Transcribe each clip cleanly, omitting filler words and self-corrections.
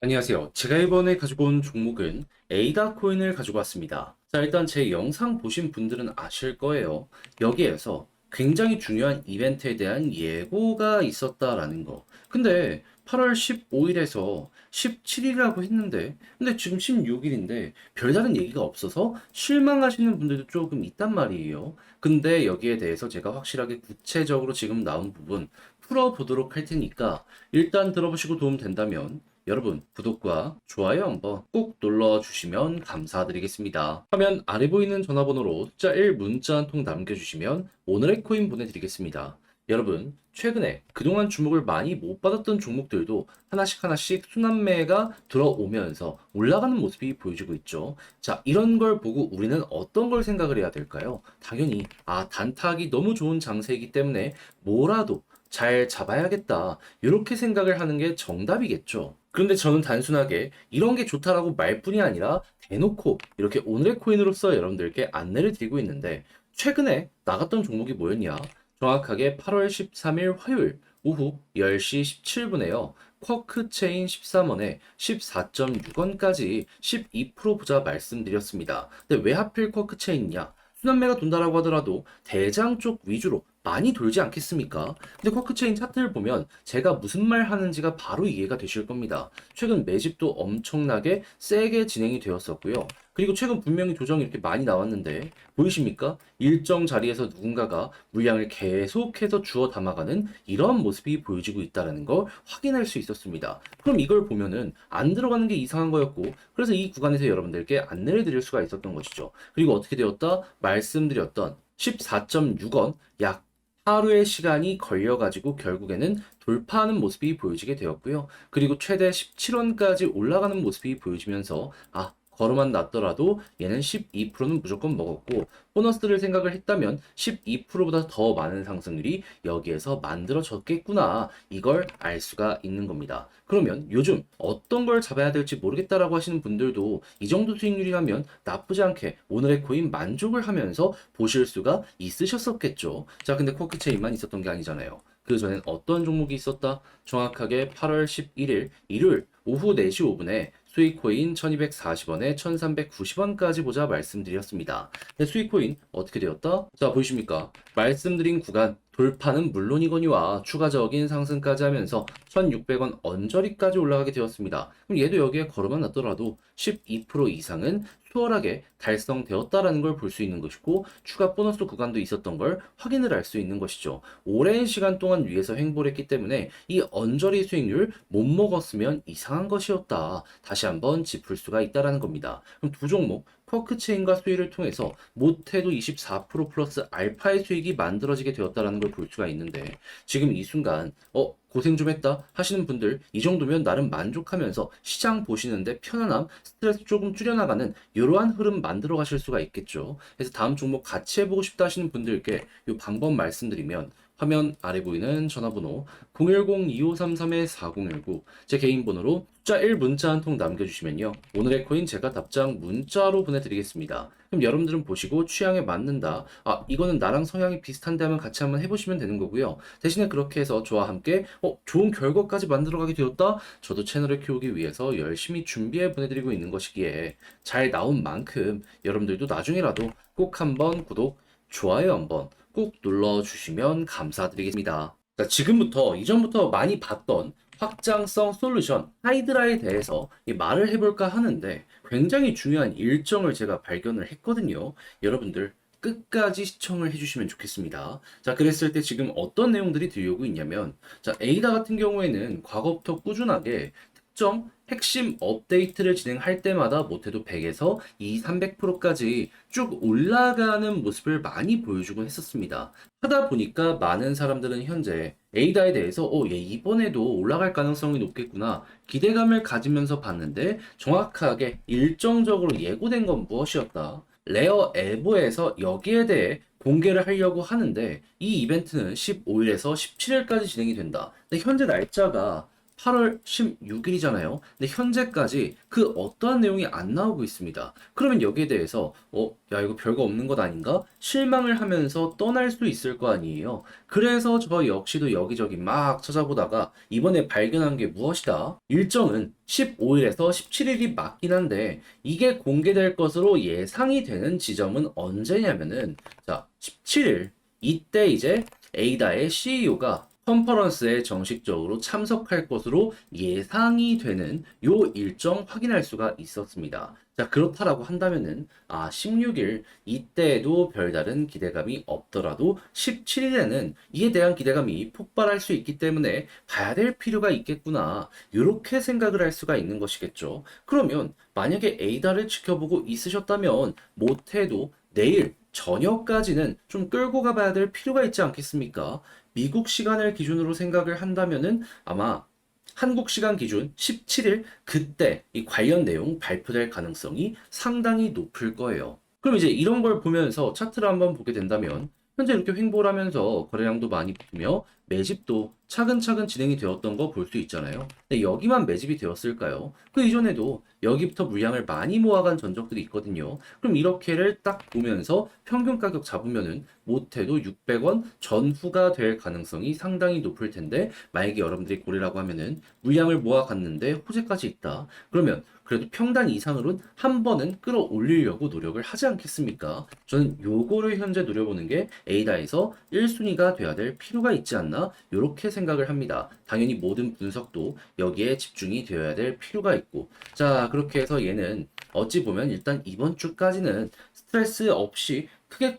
안녕하세요. 제가 이번에 가지고 온 종목은 에이다 코인을 가지고 왔습니다. 자, 일단 제 영상 보신 분들은 아실 거예요. 여기에서 굉장히 중요한 이벤트에 대한 예고가 있었다라는 거. 근데 8월 15일에서 17일이라고 했는데, 근데 지금 16일인데 별다른 얘기가 없어서 실망하시는 분들도 조금 있단 말이에요. 근데 여기에 대해서 제가 확실하게 구체적으로 지금 나온 부분 풀어보도록 할 테니까 일단 들어보시고 도움 된다면 여러분, 구독과 좋아요 한번 꼭 눌러주시면 감사드리겠습니다. 화면 아래 보이는 전화번호로 숫자 1 문자 한 통 남겨주시면 오늘의 코인 보내드리겠습니다. 여러분, 최근에 그동안 주목을 많이 못 받았던 종목들도 하나씩 하나씩 순환매가 들어오면서 올라가는 모습이 보여지고 있죠. 자, 이런 걸 보고 우리는 어떤 걸 생각을 해야 될까요? 당연히, 단타하기 너무 좋은 장세이기 때문에 뭐라도 잘 잡아야겠다. 이렇게 생각을 하는 게 정답이겠죠. 그런데 저는 단순하게 이런 게 좋다라고 말뿐이 아니라 대놓고 이렇게 오늘의 코인으로서 여러분들께 안내를 드리고 있는데 최근에 나갔던 종목이 뭐였냐? 정확하게 8월 13일 화요일 오후 10시 17분에요. 쿼크 체인 13원에 14.6원까지 12% 보자 말씀드렸습니다. 근데 왜 하필 쿼크 체인이냐? 순환매가 돈다라고 하더라도 대장 쪽 위주로 많이 돌지 않겠습니까? 근데 쿼크체인 차트를 보면 제가 무슨 말 하는지가 바로 이해가 되실 겁니다. 최근 매집도 엄청나게 세게 진행이 되었었고요. 그리고 최근 분명히 조정이 이렇게 많이 나왔는데 보이십니까? 일정 자리에서 누군가가 물량을 계속해서 주워 담아가는 이런 모습이 보여지고 있다는 걸 확인할 수 있었습니다. 그럼 이걸 보면은 안 들어가는 게 이상한 거였고 그래서 이 구간에서 여러분들께 안내를 드릴 수가 있었던 것이죠. 그리고 어떻게 되었다? 말씀드렸던 14.6원 약 하루의 시간이 걸려가지고 결국에는 돌파하는 모습이 보여지게 되었고요. 그리고 최대 17원까지 올라가는 모습이 보여지면서 걸어만 놨더라도 얘는 12%는 무조건 먹었고 보너스를 생각을 했다면 12%보다 더 많은 상승률이 여기에서 만들어졌겠구나 이걸 알 수가 있는 겁니다. 그러면 요즘 어떤 걸 잡아야 될지 모르겠다라고 하시는 분들도 이 정도 수익률이라면 나쁘지 않게 오늘의 코인 만족을 하면서 보실 수가 있으셨었겠죠. 자, 근데 쿼크체인만 있었던 게 아니잖아요. 그 전엔 어떤 종목이 있었다? 정확하게 8월 11일 일요일 오후 4시 5분에 수익코인 1240원에 1390원까지 보자 말씀드렸습니다. 근데 수익코인 어떻게 되었다? 자, 보이십니까? 말씀드린 구간 돌파는 물론이거니와 추가적인 상승까지 하면서 1600원 언저리까지 올라가게 되었습니다. 그럼 얘도 여기에 걸어만 놨더라도 12% 이상은 수월하게 달성되었다라는 걸 볼 수 있는 것이고 추가 보너스 구간도 있었던 걸 확인을 할 수 있는 것이죠. 오랜 시간 동안 위에서 횡보를 했기 때문에 이 언저리 수익률 못 먹었으면 이상한 것이었다. 다시 한번 짚을 수가 있다라는 겁니다. 그럼 두 종목 쿼크체인과 수익을 통해서 못해도 24% 플러스 알파의 수익이 만들어지게 되었다라는 걸 볼 수가 있는데 지금 이 순간 고생 좀 했다 하시는 분들 이 정도면 나름 만족하면서 시장 보시는데 편안함, 스트레스 조금 줄여나가는 이러한 흐름 만들어 가실 수가 있겠죠. 그래서 다음 종목 같이 해보고 싶다 하시는 분들께 이 방법 말씀드리면 화면 아래 보이는 전화번호 010-2533-4019 제 개인 번호로 숫자 1 문자 한 통 남겨주시면요. 오늘의 코인 제가 답장 문자로 보내드리겠습니다. 그럼 여러분들은 보시고 취향에 맞는다. 이거는 나랑 성향이 비슷한데 하면 같이 한번 해보시면 되는 거고요. 대신에 그렇게 해서 저와 함께 좋은 결과까지 만들어가게 되었다. 저도 채널을 키우기 위해서 열심히 준비해 보내드리고 있는 것이기에 잘 나온 만큼 여러분들도 나중에라도 꼭 한번 구독, 좋아요 한번 꼭 눌러주시면 감사드리겠습니다. 자, 지금부터 이전부터 많이 봤던 확장성 솔루션 하이드라에 대해서 이 말을 해볼까 하는데 굉장히 중요한 일정을 제가 발견을 했거든요. 여러분들 끝까지 시청을 해주시면 좋겠습니다. 자, 그랬을 때 지금 어떤 내용들이 들려오고 있냐면, 자, 에이다 같은 경우에는 과거부터 꾸준하게 특정 핵심 업데이트를 진행할 때마다 못해도 100에서 300%까지 쭉 올라가는 모습을 많이 보여주곤 했었습니다. 하다 보니까 많은 사람들은 현재 에이다에 대해서 얘 이번에도 올라갈 가능성이 높겠구나 기대감을 가지면서 봤는데 정확하게 일정적으로 예고된 건 무엇이었다? 레어 에보에서 여기에 대해 공개를 하려고 하는데 이 이벤트는 15일에서 17일까지 진행이 된다. 근데 현재 날짜가 8월 16일이잖아요. 근데 현재까지 그 어떠한 내용이 안 나오고 있습니다. 그러면 여기에 대해서 야 이거 별거 없는 것 아닌가? 실망을 하면서 떠날 수 있을 거 아니에요. 그래서 저 역시도 여기저기 막 찾아보다가 이번에 발견한 게 무엇이다? 일정은 15일에서 17일이 맞긴 한데 이게 공개될 것으로 예상이 되는 지점은 언제냐면은 자 17일 이때 이제 에이다의 CEO가 컨퍼런스에 정식적으로 참석할 것으로 예상이 되는 요 일정 확인할 수가 있었습니다. 자, 그렇다라고 한다면은 16일 이때에도 별다른 기대감이 없더라도 17일에는 이에 대한 기대감이 폭발할 수 있기 때문에 봐야 될 필요가 있겠구나. 이렇게 생각을 할 수가 있는 것이겠죠. 그러면 만약에 에이다를 지켜보고 있으셨다면 못해도 내일 저녁까지는 좀 끌고 가봐야 될 필요가 있지 않겠습니까? 미국 시간을 기준으로 생각을 한다면은 아마 한국 시간 기준 17일 그때 이 관련 내용 발표될 가능성이 상당히 높을 거예요. 그럼 이제 이런 걸 보면서 차트를 한번 보게 된다면 현재 이렇게 횡보를 하면서 거래량도 많이 붙으며 매집도 차근차근 진행이 되었던 거 볼 수 있잖아요. 근데 여기만 매집이 되었을까요? 그 이전에도 여기부터 물량을 많이 모아간 전적들이 있거든요. 그럼 이렇게를 딱 보면서 평균 가격 잡으면은 못해도 600원 전후가 될 가능성이 상당히 높을 텐데 만약에 여러분들이 고래라고 하면은 물량을 모아갔는데 호재까지 있다. 그러면 그래도 평단 이상으로는 한 번은 끌어올리려고 노력을 하지 않겠습니까? 저는 요거를 현재 노려보는 게 에이다에서 1순위가 돼야 될 필요가 있지 않나? 요렇게 생각을 합니다. 당연히 모든 분석도 여기에 집중이 되어야 될 필요가 있고 자 그렇게 해서 얘는 어찌 보면 일단 이번 주까지는 스트레스 없이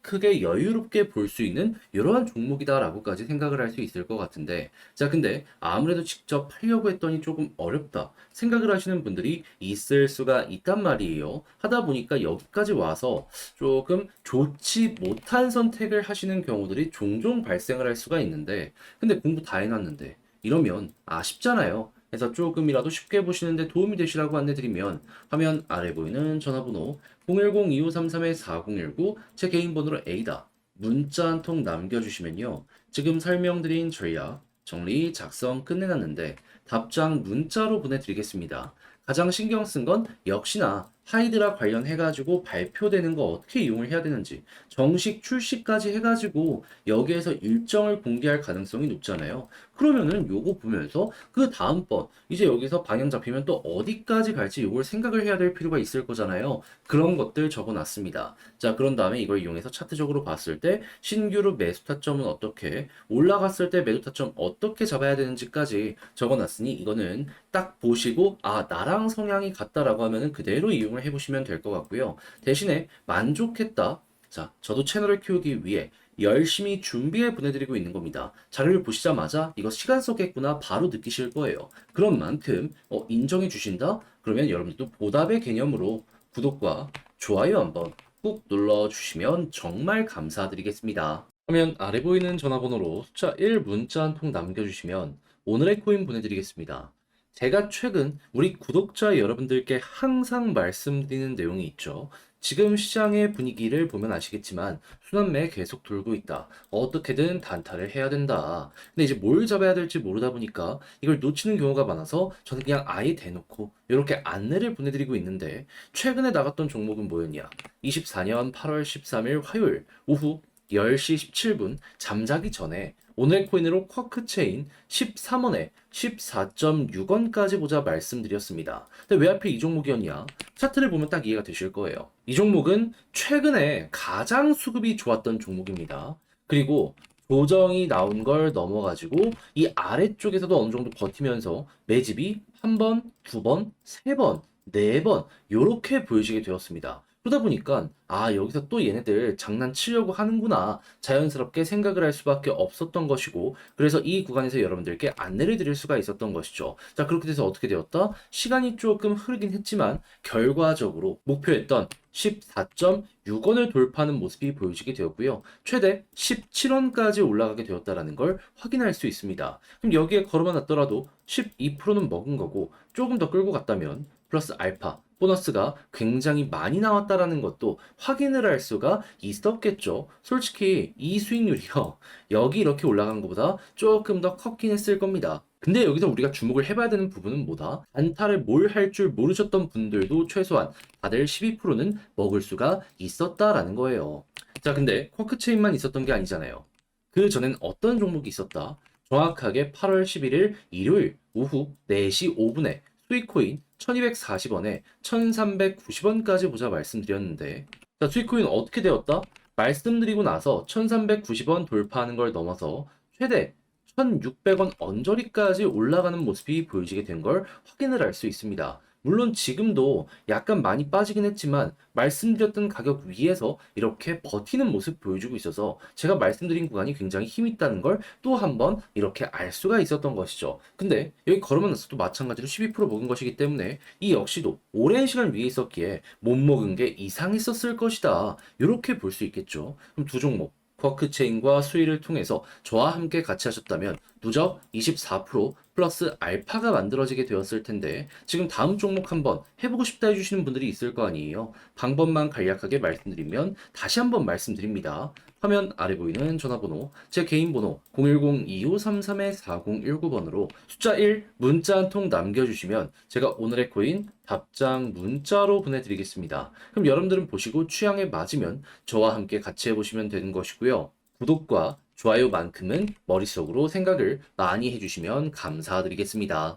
크게 여유롭게 볼 수 있는 이러한 종목이다라고까지 생각을 할 수 있을 것 같은데 자 근데 아무래도 직접 팔려고 했더니 조금 어렵다 생각을 하시는 분들이 있을 수가 있단 말이에요. 하다 보니까 여기까지 와서 조금 좋지 못한 선택을 하시는 경우들이 종종 발생을 할 수가 있는데 근데 공부 다 해놨는데 이러면 아쉽잖아요. 그래서 조금이라도 쉽게 보시는데 도움이 되시라고 안내드리면 화면 아래 보이는 전화번호 010-2533-4019 제 개인 번호로 A다. 문자 한 통 남겨주시면요. 지금 설명드린 전략 정리 작성 끝내놨는데 답장 문자로 보내드리겠습니다. 가장 신경 쓴 건 역시나 하이드라 관련해가지고 발표되는 거 어떻게 이용을 해야 되는지 정식 출시까지 해가지고 여기에서 일정을 공개할 가능성이 높잖아요. 그러면은 요거 보면서 그 다음번 이제 여기서 방향 잡히면 또 어디까지 갈지 요걸 생각을 해야 될 필요가 있을 거잖아요. 그런 것들 적어놨습니다. 자, 그런 다음에 이걸 이용해서 차트적으로 봤을 때 신규로 매수 타점은 어떻게 올라갔을 때 매도 타점 어떻게 잡아야 되는지까지 적어놨으니 이거는 딱 보시고 나랑 성향이 같다라고 하면은 그대로 이용을 해보시면 될 것 같고요. 대신에 만족했다. 자, 저도 채널을 키우기 위해 열심히 준비해 보내드리고 있는 겁니다. 자료를 보시자마자 이거 시간 썼겠구나 바로 느끼실 거예요. 그런 만큼 인정해 주신다? 그러면 여러분들도 보답의 개념으로 구독과 좋아요 한번 꾹 눌러주시면 정말 감사드리겠습니다. 그러면 아래 보이는 전화번호로 숫자 1 문자 한 통 남겨주시면 오늘의 코인 보내드리겠습니다. 제가 최근 우리 구독자 여러분들께 항상 말씀드리는 내용이 있죠. 지금 시장의 분위기를 보면 아시겠지만 순환매 계속 돌고 있다. 어떻게든 단타를 해야 된다. 근데 이제 뭘 잡아야 될지 모르다 보니까 이걸 놓치는 경우가 많아서 저는 그냥 아예 대놓고 이렇게 안내를 보내드리고 있는데 최근에 나갔던 종목은 뭐였냐? 24년 8월 13일 화요일 오후 10시 17분 잠자기 전에 오늘 코인으로 쿼크 체인 13원에 14.6원까지 보자 말씀드렸습니다. 근데 왜 하필 이 종목이었냐? 차트를 보면 딱 이해가 되실 거예요. 이 종목은 최근에 가장 수급이 좋았던 종목입니다. 그리고 조정이 나온 걸 넘어가지고 이 아래쪽에서도 어느 정도 버티면서 매집이 한 번, 두 번, 세 번, 네 번 요렇게 보여지게 되었습니다. 그러다 보니까 여기서 또 얘네들 장난치려고 하는구나 자연스럽게 생각을 할 수밖에 없었던 것이고 그래서 이 구간에서 여러분들께 안내를 드릴 수가 있었던 것이죠. 자 그렇게 돼서 어떻게 되었다? 시간이 조금 흐르긴 했지만 결과적으로 목표했던 14.6원을 돌파하는 모습이 보여지게 되었고요. 최대 17원까지 올라가게 되었다는 걸 확인할 수 있습니다. 그럼 여기에 걸어만 놨더라도 12%는 먹은 거고 조금 더 끌고 갔다면 플러스 알파 보너스가 굉장히 많이 나왔다라는 것도 확인을 할 수가 있었겠죠. 솔직히 이 수익률이요. 여기 이렇게 올라간 것보다 조금 더 컸긴 했을 겁니다. 근데 여기서 우리가 주목을 해봐야 되는 부분은 뭐다? 단타를 뭘 할 줄 모르셨던 분들도 최소한 다들 12%는 먹을 수가 있었다라는 거예요. 자, 근데 쿼크 체인만 있었던 게 아니잖아요. 그 전엔 어떤 종목이 있었다? 정확하게 8월 11일 일요일 오후 4시 5분에 수익코인 1240원에 1390원까지 보자 말씀드렸는데, 자, 수익코인 어떻게 되었다? 말씀드리고 나서 1390원 돌파하는 걸 넘어서 최대 1600원 언저리까지 올라가는 모습이 보여지게 된 걸 확인을 할 수 있습니다. 물론 지금도 약간 많이 빠지긴 했지만 말씀드렸던 가격 위에서 이렇게 버티는 모습 보여주고 있어서 제가 말씀드린 구간이 굉장히 힘 있다는 걸 또 한번 이렇게 알 수가 있었던 것이죠. 근데 여기 걸으면 나서도 마찬가지로 12% 먹은 것이기 때문에 이 역시도 오랜 시간 위에 있었기에 못 먹은 게 이상했었을 것이다. 이렇게 볼 수 있겠죠. 그럼 두 종목 쿼크 체인과 수위를 통해서 저와 함께 같이 하셨다면 누적 24% 플러스 알파가 만들어지게 되었을 텐데 지금 다음 종목 한번 해보고 싶다 해주시는 분들이 있을 거 아니에요. 방법만 간략하게 말씀드리면 다시 한번 말씀드립니다. 화면 아래 보이는 전화번호, 제 개인 번호 010-2533-4019번으로 숫자 1 문자 한 통 남겨주시면 제가 오늘의 코인 답장 문자로 보내드리겠습니다. 그럼 여러분들은 보시고 취향에 맞으면 저와 함께 같이 해보시면 되는 것이고요. 구독과 좋아요만큼은 머릿속으로 생각을 많이 해주시면 감사드리겠습니다.